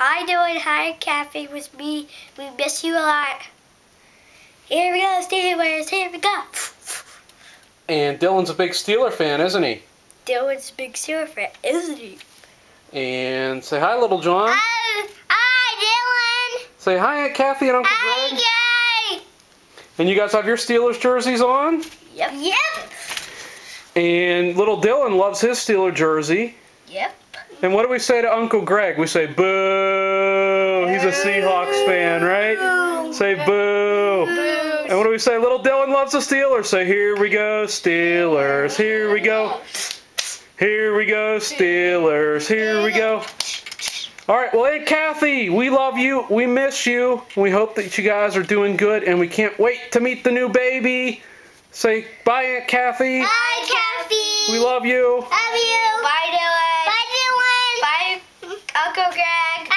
Hi, Dylan. Hi, Kathy. With me. We miss you a lot. Here we go, Steelers. Here we go. And Dylan's a big Steeler fan, isn't he? Dylan's a big Steeler fan, isn't he? And say hi, little John. Hi, Dylan. Say hi, Aunt Kathy and Uncle Greg. Hi, Jay. And you guys have your Steelers jerseys on? Yep. And little Dylan loves his Steeler jersey. Yep. And what do we say to Uncle Greg? We say boo. He's a Seahawks fan, right? Say boo. And what do we say? Little Dylan loves the Steelers. Say here we go, Steelers. Here we go. Here we go, Steelers. Here we go. All right, well, Aunt Kathy, we love you. We miss you. We hope that you guys are doing good, and we can't wait to meet the new baby. Say bye, Aunt Kathy. Bye, Kathy. We love you. Love you. Bye, Dylan. Bye, Dylan. Bye, Uncle Greg.